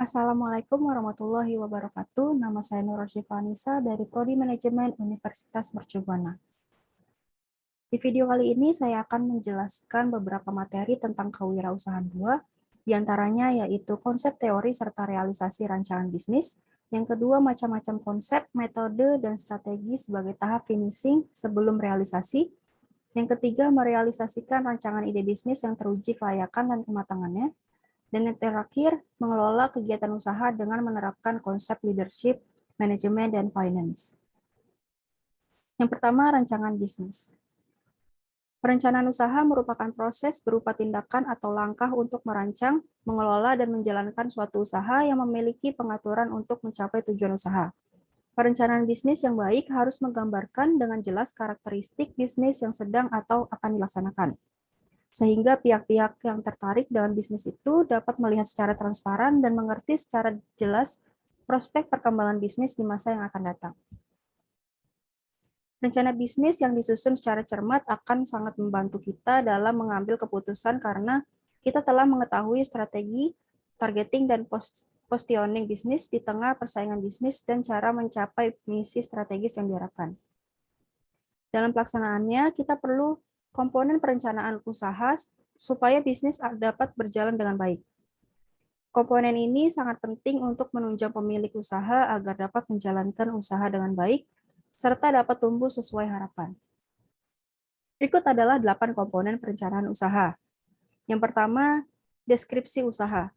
Assalamualaikum warahmatullahi wabarakatuh. Nama saya Nurul Syifanisa dari Prodi Manajemen Universitas Mercubuana. Di video kali ini saya akan menjelaskan beberapa materi tentang kewirausahaan 2, di antaranya yaitu konsep teori serta realisasi rancangan bisnis, yang kedua macam-macam konsep, metode, dan strategi sebagai tahap finishing sebelum realisasi, yang ketiga merealisasikan rancangan ide bisnis yang teruji kelayakan dan kematangannya, dan yang terakhir, mengelola kegiatan usaha dengan menerapkan konsep leadership, manajemen, dan finance. Yang pertama, rancangan bisnis. Perencanaan usaha merupakan proses berupa tindakan atau langkah untuk merancang, mengelola, dan menjalankan suatu usaha yang memiliki pengaturan untuk mencapai tujuan usaha. Perencanaan bisnis yang baik harus menggambarkan dengan jelas karakteristik bisnis yang sedang atau akan dilaksanakan, sehingga pihak-pihak yang tertarik dengan bisnis itu dapat melihat secara transparan dan mengerti secara jelas prospek perkembangan bisnis di masa yang akan datang. Rencana bisnis yang disusun secara cermat akan sangat membantu kita dalam mengambil keputusan karena kita telah mengetahui strategi, targeting, dan positioning bisnis di tengah persaingan bisnis dan cara mencapai misi strategis yang diharapkan. Dalam pelaksanaannya, kita perlu komponen perencanaan usaha supaya bisnis dapat berjalan dengan baik. Komponen ini sangat penting untuk menunjang pemilik usaha agar dapat menjalankan usaha dengan baik, serta dapat tumbuh sesuai harapan. Berikut adalah 8 komponen perencanaan usaha. Yang pertama, deskripsi usaha.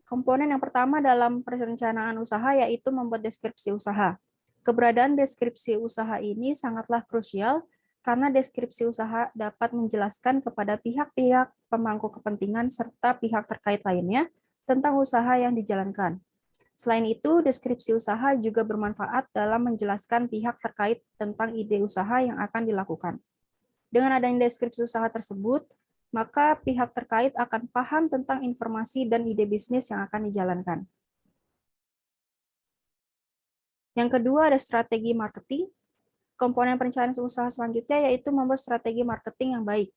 Komponen yang pertama dalam perencanaan usaha yaitu membuat deskripsi usaha. Keberadaan deskripsi usaha ini sangatlah krusial karena deskripsi usaha dapat menjelaskan kepada pihak-pihak pemangku kepentingan serta pihak terkait lainnya tentang usaha yang dijalankan. Selain itu, deskripsi usaha juga bermanfaat dalam menjelaskan pihak terkait tentang ide usaha yang akan dilakukan. Dengan adanya deskripsi usaha tersebut, maka pihak terkait akan paham tentang informasi dan ide bisnis yang akan dijalankan. Yang kedua ada strategi marketing. Komponen perencanaan usaha selanjutnya yaitu membuat strategi marketing yang baik.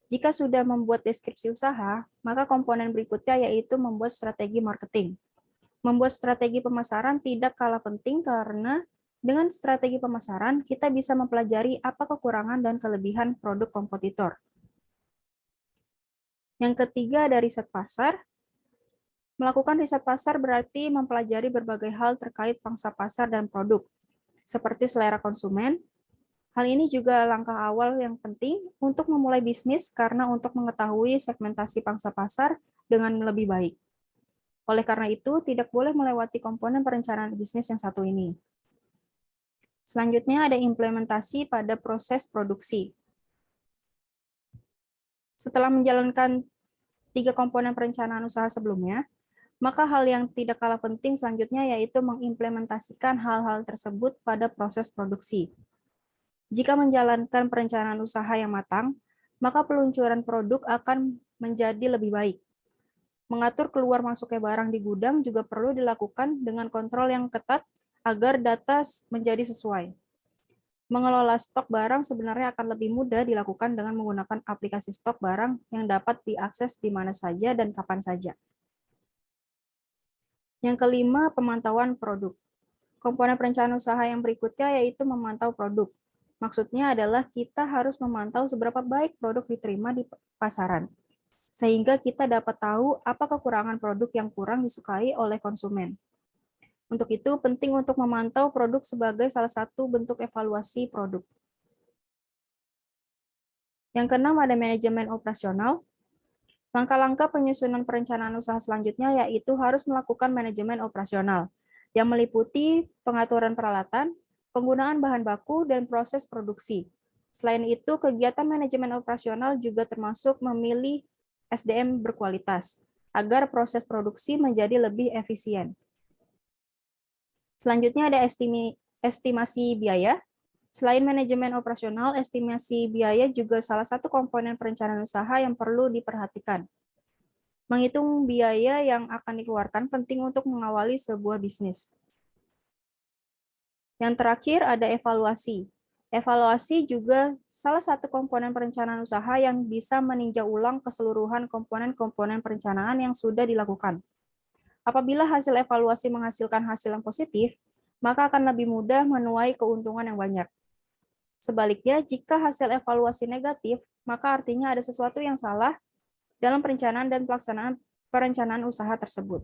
Jika sudah membuat deskripsi usaha, maka komponen berikutnya yaitu membuat strategi marketing. Membuat strategi pemasaran tidak kalah penting karena dengan strategi pemasaran, kita bisa mempelajari apa kekurangan dan kelebihan produk kompetitor. Yang ketiga ada riset pasar. Melakukan riset pasar berarti mempelajari berbagai hal terkait pangsa pasar dan produk, seperti selera konsumen. Hal ini juga langkah awal yang penting untuk memulai bisnis karena untuk mengetahui segmentasi pangsa pasar dengan lebih baik. Oleh karena itu, tidak boleh melewati komponen perencanaan bisnis yang satu ini. Selanjutnya ada implementasi pada proses produksi. Setelah menjalankan 3 komponen perencanaan usaha sebelumnya, maka hal yang tidak kalah penting selanjutnya yaitu mengimplementasikan hal-hal tersebut pada proses produksi. Jika menjalankan perencanaan usaha yang matang, maka peluncuran produk akan menjadi lebih baik. Mengatur keluar masuknya barang di gudang juga perlu dilakukan dengan kontrol yang ketat agar data menjadi sesuai. Mengelola stok barang sebenarnya akan lebih mudah dilakukan dengan menggunakan aplikasi stok barang yang dapat diakses di mana saja dan kapan saja. Yang kelima, pemantauan produk. Komponen perencanaan usaha yang berikutnya yaitu memantau produk. Maksudnya adalah kita harus memantau seberapa baik produk diterima di pasaran, sehingga kita dapat tahu apa kekurangan produk yang kurang disukai oleh konsumen. Untuk itu, penting untuk memantau produk sebagai salah satu bentuk evaluasi produk. Yang keenam ada manajemen operasional. Langkah-langkah penyusunan perencanaan usaha selanjutnya yaitu harus melakukan manajemen operasional, yang meliputi pengaturan peralatan, penggunaan bahan baku, dan proses produksi. Selain itu, kegiatan manajemen operasional juga termasuk memilih SDM berkualitas, agar proses produksi menjadi lebih efisien. Selanjutnya ada estimasi biaya. Selain manajemen operasional, estimasi biaya juga salah satu komponen perencanaan usaha yang perlu diperhatikan. Menghitung biaya yang akan dikeluarkan penting untuk mengawali sebuah bisnis. Yang terakhir ada evaluasi. Evaluasi juga salah satu komponen perencanaan usaha yang bisa meninjau ulang keseluruhan komponen-komponen perencanaan yang sudah dilakukan. Apabila hasil evaluasi menghasilkan hasil yang positif, maka akan lebih mudah menuai keuntungan yang banyak. Sebaliknya, jika hasil evaluasi negatif, maka artinya ada sesuatu yang salah dalam perencanaan dan pelaksanaan perencanaan usaha tersebut.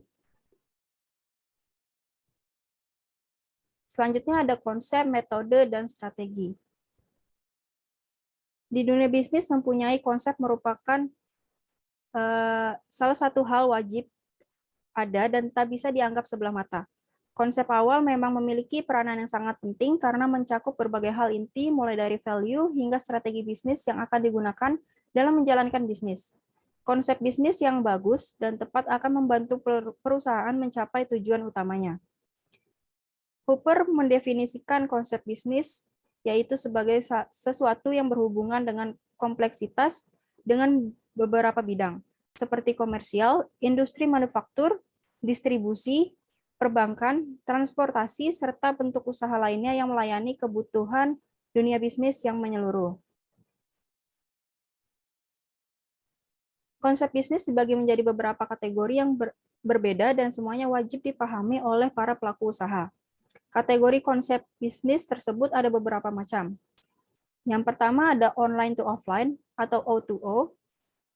Selanjutnya ada konsep, metode, dan strategi. Di dunia bisnis mempunyai konsep merupakan salah satu hal wajib ada dan tak bisa dianggap sebelah mata. Konsep awal memang memiliki peranan yang sangat penting karena mencakup berbagai hal inti, mulai dari value hingga strategi bisnis yang akan digunakan dalam menjalankan bisnis. Konsep bisnis yang bagus dan tepat akan membantu perusahaan mencapai tujuan utamanya. Hooper mendefinisikan konsep bisnis yaitu sebagai sesuatu yang berhubungan dengan kompleksitas dengan beberapa bidang, seperti komersial, industri manufaktur, distribusi, perbankan, transportasi, serta bentuk usaha lainnya yang melayani kebutuhan dunia bisnis yang menyeluruh. Konsep bisnis dibagi menjadi beberapa kategori yang berbeda dan semuanya wajib dipahami oleh para pelaku usaha. Kategori konsep bisnis tersebut ada beberapa macam. Yang pertama ada online to offline atau O2O,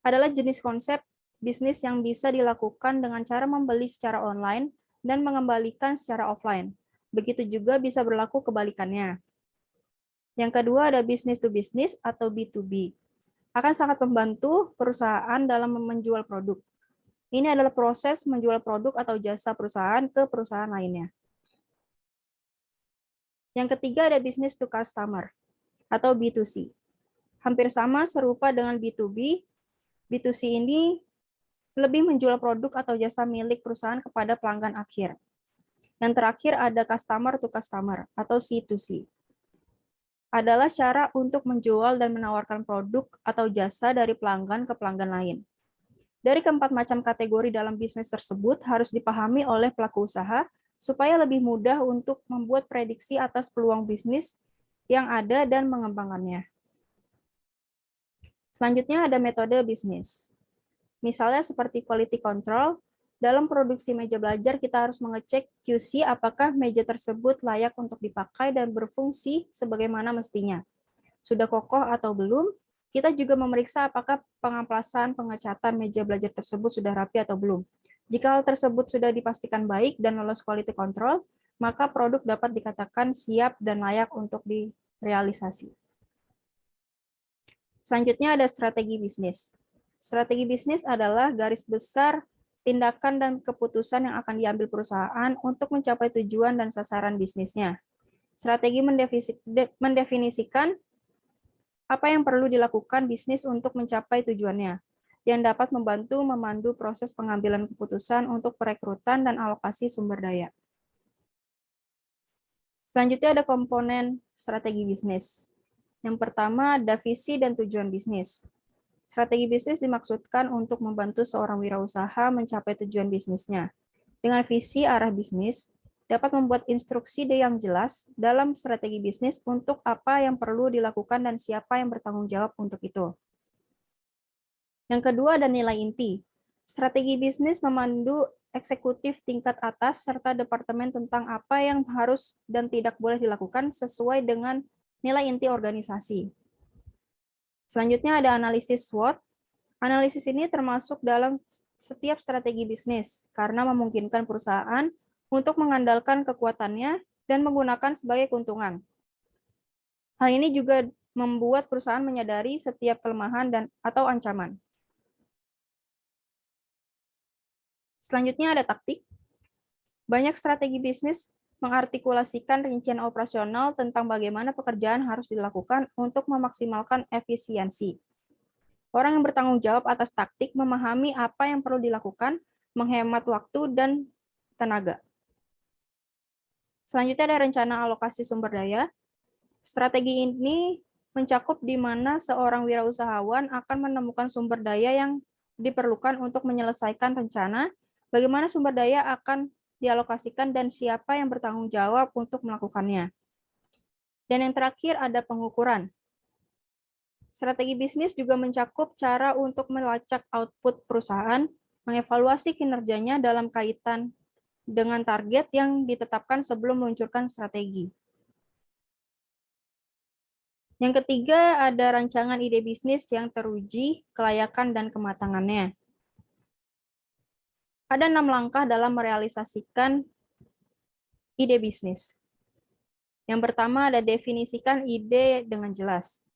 adalah jenis konsep bisnis yang bisa dilakukan dengan cara membeli secara online dan mengembalikan secara offline. Begitu juga bisa berlaku kebalikannya. Yang kedua ada business to business atau B2B. Akan sangat membantu perusahaan dalam menjual produk. Ini adalah proses menjual produk atau jasa perusahaan ke perusahaan lainnya. Yang ketiga ada business to customer atau B2C. Hampir sama serupa dengan B2B, B2C ini lebih menjual produk atau jasa milik perusahaan kepada pelanggan akhir. Yang terakhir ada customer to customer atau C2C. Adalah cara untuk menjual dan menawarkan produk atau jasa dari pelanggan ke pelanggan lain. Dari keempat macam kategori dalam bisnis tersebut harus dipahami oleh pelaku usaha supaya lebih mudah untuk membuat prediksi atas peluang bisnis yang ada dan mengembangkannya. Selanjutnya ada metode bisnis. Misalnya seperti quality control, dalam produksi meja belajar kita harus mengecek QC apakah meja tersebut layak untuk dipakai dan berfungsi sebagaimana mestinya. Sudah kokoh atau belum? Kita juga memeriksa apakah pengamplasan pengecatan meja belajar tersebut sudah rapi atau belum. Jika hal tersebut sudah dipastikan baik dan lolos quality control, maka produk dapat dikatakan siap dan layak untuk direalisasi. Selanjutnya ada strategi bisnis. Strategi bisnis adalah garis besar tindakan dan keputusan yang akan diambil perusahaan untuk mencapai tujuan dan sasaran bisnisnya. Strategi mendefinisikan apa yang perlu dilakukan bisnis untuk mencapai tujuannya, yang dapat membantu memandu proses pengambilan keputusan untuk perekrutan dan alokasi sumber daya. Selanjutnya ada komponen strategi bisnis. Yang pertama ada visi dan tujuan bisnis. Strategi bisnis dimaksudkan untuk membantu seorang wirausaha mencapai tujuan bisnisnya. Dengan visi arah bisnis, dapat membuat instruksi yang jelas dalam strategi bisnis untuk apa yang perlu dilakukan dan siapa yang bertanggung jawab untuk itu. Yang kedua ada nilai inti. Strategi bisnis memandu eksekutif tingkat atas serta departemen tentang apa yang harus dan tidak boleh dilakukan sesuai dengan nilai inti organisasi. Selanjutnya ada analisis SWOT. Analisis ini termasuk dalam setiap strategi bisnis karena memungkinkan perusahaan untuk mengandalkan kekuatannya dan menggunakan sebagai keuntungan. Hal ini juga membuat perusahaan menyadari setiap kelemahan dan atau ancaman. Selanjutnya ada taktik. Banyak strategi bisnis mengartikulasikan rincian operasional tentang bagaimana pekerjaan harus dilakukan untuk memaksimalkan efisiensi. Orang yang bertanggung jawab atas taktik memahami apa yang perlu dilakukan, menghemat waktu dan tenaga. Selanjutnya ada rencana alokasi sumber daya. Strategi ini mencakup di mana seorang wirausahawan akan menemukan sumber daya yang diperlukan untuk menyelesaikan rencana, bagaimana sumber daya akan dialokasikan dan siapa yang bertanggung jawab untuk melakukannya. Dan yang terakhir ada pengukuran. Strategi bisnis juga mencakup cara untuk melacak output perusahaan, mengevaluasi kinerjanya dalam kaitan dengan target yang ditetapkan sebelum meluncurkan strategi. Yang ketiga, ada rancangan ide bisnis yang teruji, kelayakan, dan kematangannya. Ada 6 langkah dalam merealisasikan ide bisnis. Yang pertama ada definisikan ide dengan jelas.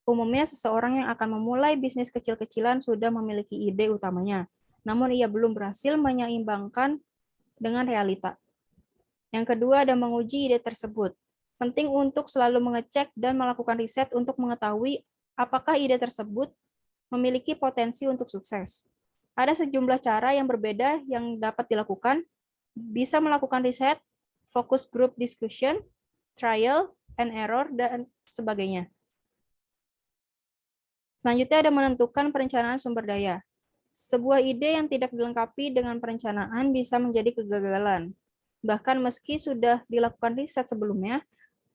Umumnya seseorang yang akan memulai bisnis kecil-kecilan sudah memiliki ide utamanya, namun ia belum berhasil menyeimbangkan dengan realita. Yang kedua ada menguji ide tersebut. Penting untuk selalu mengecek dan melakukan riset untuk mengetahui apakah ide tersebut memiliki potensi untuk sukses. Ada sejumlah cara yang berbeda yang dapat dilakukan. Bisa melakukan riset, focus group discussion, trial and error, dan sebagainya. Selanjutnya ada menentukan perencanaan sumber daya. Sebuah ide yang tidak dilengkapi dengan perencanaan bisa menjadi kegagalan. Bahkan meski sudah dilakukan riset sebelumnya,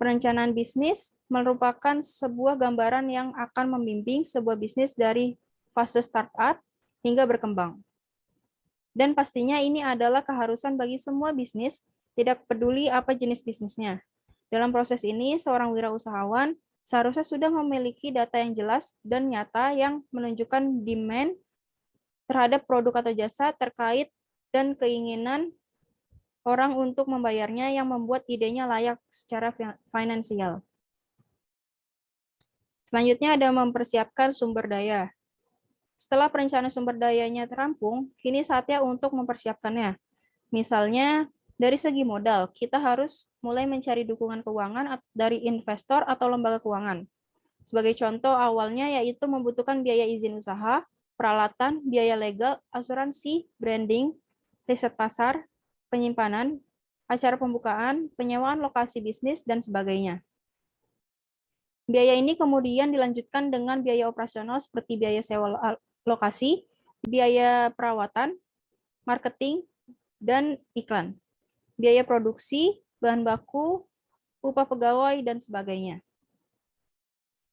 perencanaan bisnis merupakan sebuah gambaran yang akan membimbing sebuah bisnis dari fase startup hingga berkembang. Dan pastinya ini adalah keharusan bagi semua bisnis, tidak peduli apa jenis bisnisnya. Dalam proses ini, seorang wirausahawan seharusnya sudah memiliki data yang jelas dan nyata yang menunjukkan demand terhadap produk atau jasa terkait dan keinginan orang untuk membayarnya yang membuat idenya layak secara finansial. Selanjutnya ada mempersiapkan sumber daya. Setelah perencanaan sumber dayanya terampung, kini saatnya untuk mempersiapkannya. Misalnya, dari segi modal, kita harus mulai mencari dukungan keuangan dari investor atau lembaga keuangan. Sebagai contoh awalnya yaitu membutuhkan biaya izin usaha, peralatan, biaya legal, asuransi, branding, riset pasar, penyimpanan, acara pembukaan, penyewaan lokasi bisnis, dan sebagainya. Biaya ini kemudian dilanjutkan dengan biaya operasional seperti biaya sewa lokasi, biaya perawatan, marketing, dan iklan, biaya produksi, bahan baku, upah pegawai, dan sebagainya.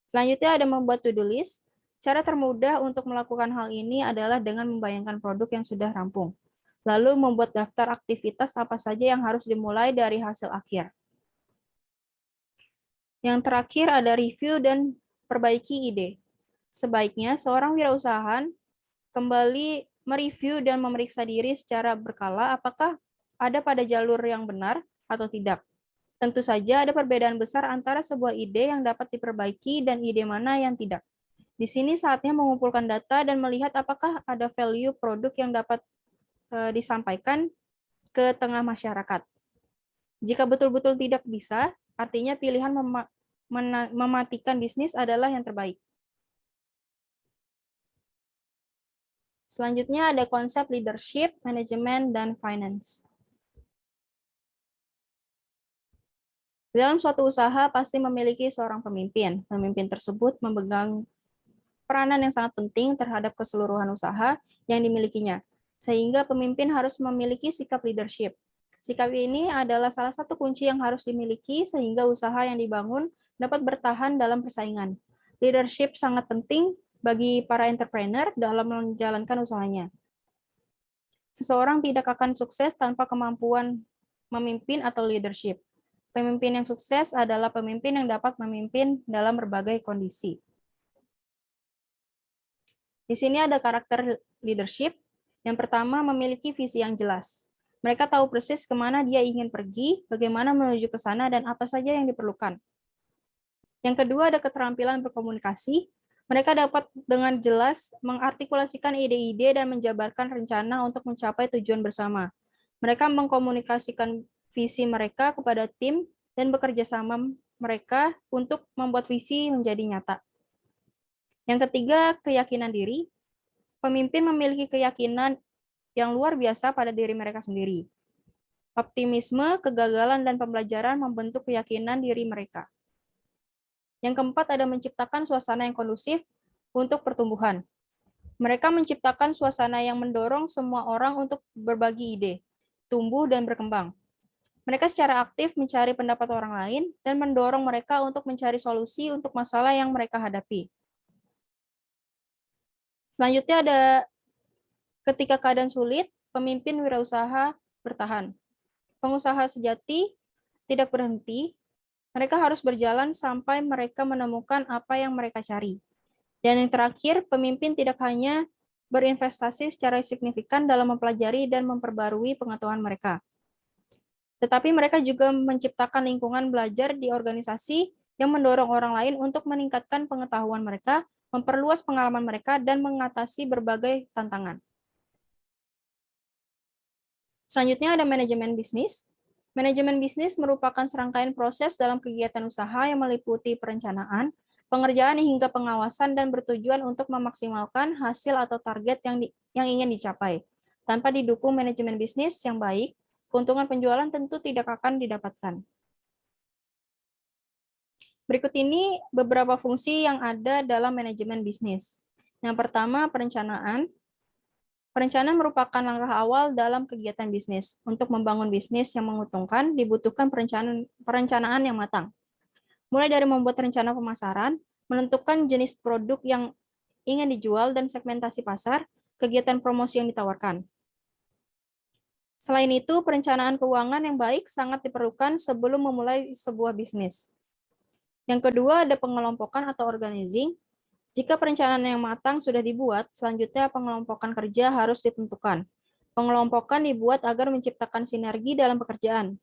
Selanjutnya ada membuat to-do list. Cara termudah untuk melakukan hal ini adalah dengan membayangkan produk yang sudah rampung. Lalu membuat daftar aktivitas apa saja yang harus dimulai dari hasil akhir. Yang terakhir ada review dan perbaiki ide. Sebaiknya seorang wirausahaan kembali mereview dan memeriksa diri secara berkala apakah ada pada jalur yang benar atau tidak. Tentu saja ada perbedaan besar antara sebuah ide yang dapat diperbaiki dan ide mana yang tidak. Di sini saatnya mengumpulkan data dan melihat apakah ada value produk yang dapat disampaikan ke tengah masyarakat. Jika betul-betul tidak bisa, artinya pilihan mematikan bisnis adalah yang terbaik. Selanjutnya ada konsep leadership, manajemen, dan finance. Dalam suatu usaha pasti memiliki seorang pemimpin. Pemimpin tersebut memegang peranan yang sangat penting terhadap keseluruhan usaha yang dimilikinya, sehingga pemimpin harus memiliki sikap leadership. Sikap ini adalah salah satu kunci yang harus dimiliki sehingga usaha yang dibangun dapat bertahan dalam persaingan. Leadership sangat penting bagi para entrepreneur dalam menjalankan usahanya. Seseorang tidak akan sukses tanpa kemampuan memimpin atau leadership. Pemimpin yang sukses adalah pemimpin yang dapat memimpin dalam berbagai kondisi. Di sini ada karakter leadership. Yang pertama, memiliki visi yang jelas. Mereka tahu persis kemana dia ingin pergi, bagaimana menuju ke sana, dan apa saja yang diperlukan. Yang kedua, ada keterampilan berkomunikasi. Mereka dapat dengan jelas mengartikulasikan ide-ide dan menjabarkan rencana untuk mencapai tujuan bersama. Mereka mengkomunikasikan visi mereka kepada tim dan bekerja sama mereka untuk membuat visi menjadi nyata. Yang ketiga, keyakinan diri. Pemimpin memiliki keyakinan yang luar biasa pada diri mereka sendiri. Optimisme, kegagalan, dan pembelajaran membentuk keyakinan diri mereka. Yang keempat, ada menciptakan suasana yang kondusif untuk pertumbuhan. Mereka menciptakan suasana yang mendorong semua orang untuk berbagi ide, tumbuh, dan berkembang. Mereka secara aktif mencari pendapat orang lain dan mendorong mereka untuk mencari solusi untuk masalah yang mereka hadapi. Selanjutnya ada ketika keadaan sulit, pemimpin wirausaha bertahan. Pengusaha sejati tidak berhenti, mereka harus berjalan sampai mereka menemukan apa yang mereka cari. Dan yang terakhir, pemimpin tidak hanya berinvestasi secara signifikan dalam mempelajari dan memperbarui pengetahuan mereka, tetapi mereka juga menciptakan lingkungan belajar di organisasi yang mendorong orang lain untuk meningkatkan pengetahuan mereka, memperluas pengalaman mereka, dan mengatasi berbagai tantangan. Selanjutnya ada manajemen bisnis. Manajemen bisnis merupakan serangkaian proses dalam kegiatan usaha yang meliputi perencanaan, pengerjaan hingga pengawasan dan bertujuan untuk memaksimalkan hasil atau target yang ingin dicapai. Tanpa didukung manajemen bisnis yang baik, keuntungan penjualan tentu tidak akan didapatkan. Berikut ini beberapa fungsi yang ada dalam manajemen bisnis. Yang pertama, perencanaan. Perencanaan merupakan langkah awal dalam kegiatan bisnis. Untuk membangun bisnis yang menguntungkan, dibutuhkan perencanaan yang matang. Mulai dari membuat rencana pemasaran, menentukan jenis produk yang ingin dijual, dan segmentasi pasar, kegiatan promosi yang ditawarkan. Selain itu, perencanaan keuangan yang baik sangat diperlukan sebelum memulai sebuah bisnis. Yang kedua, ada pengelompokan atau organizing. Jika perencanaan yang matang sudah dibuat, selanjutnya pengelompokan kerja harus ditentukan. Pengelompokan dibuat agar menciptakan sinergi dalam pekerjaan.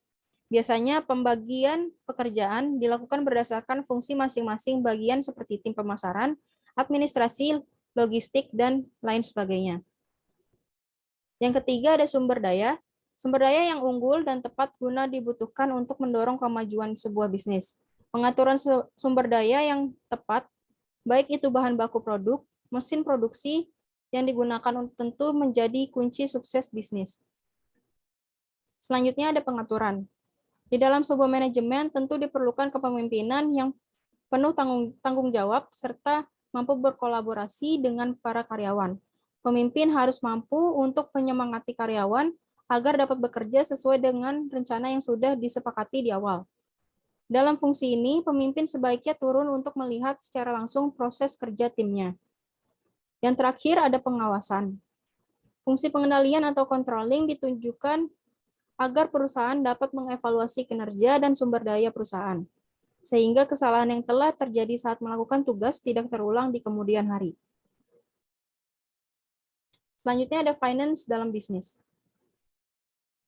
Biasanya pembagian pekerjaan dilakukan berdasarkan fungsi masing-masing bagian seperti tim pemasaran, administrasi, logistik, dan lain sebagainya. Yang ketiga ada sumber daya. Sumber daya yang unggul dan tepat guna dibutuhkan untuk mendorong kemajuan sebuah bisnis. Pengaturan sumber daya yang tepat, baik itu bahan baku produk, mesin produksi yang digunakan untuk tentu menjadi kunci sukses bisnis. Selanjutnya ada pengaturan. Di dalam sebuah manajemen tentu diperlukan kepemimpinan yang penuh tanggung jawab serta mampu berkolaborasi dengan para karyawan. Pemimpin harus mampu untuk menyemangati karyawan agar dapat bekerja sesuai dengan rencana yang sudah disepakati di awal. Dalam fungsi ini, pemimpin sebaiknya turun untuk melihat secara langsung proses kerja timnya. Yang terakhir ada pengawasan. Fungsi pengendalian atau controlling ditunjukkan agar perusahaan dapat mengevaluasi kinerja dan sumber daya perusahaan, sehingga kesalahan yang telah terjadi saat melakukan tugas tidak terulang di kemudian hari. Selanjutnya ada finance dalam bisnis.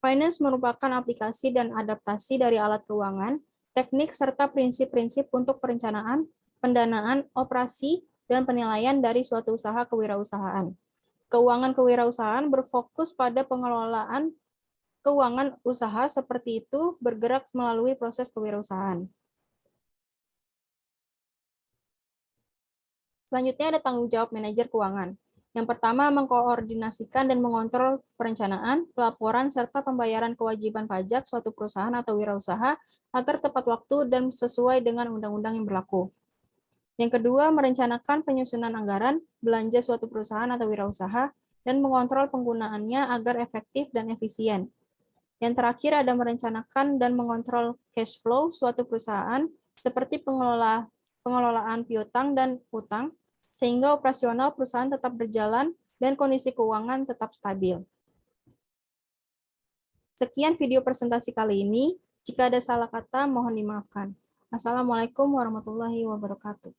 Finance merupakan aplikasi dan adaptasi dari alat keuangan, teknik, serta prinsip-prinsip untuk perencanaan, pendanaan, operasi, dan penilaian dari suatu usaha kewirausahaan. Keuangan kewirausahaan berfokus pada pengelolaan keuangan usaha seperti itu bergerak melalui proses kewirausahaan. Selanjutnya ada tanggung jawab manajer keuangan. Yang pertama, mengkoordinasikan dan mengontrol perencanaan, pelaporan, serta pembayaran kewajiban pajak suatu perusahaan atau wirausaha agar tepat waktu dan sesuai dengan undang-undang yang berlaku. Yang kedua, merencanakan penyusunan anggaran, belanja suatu perusahaan atau wirausaha, dan mengontrol penggunaannya agar efektif dan efisien. Yang terakhir ada merencanakan dan mengontrol cash flow suatu perusahaan seperti pengelolaan piutang dan utang, sehingga operasional perusahaan tetap berjalan dan kondisi keuangan tetap stabil. Sekian video presentasi kali ini. Jika ada salah kata, mohon dimaafkan. Assalamualaikum warahmatullahi wabarakatuh.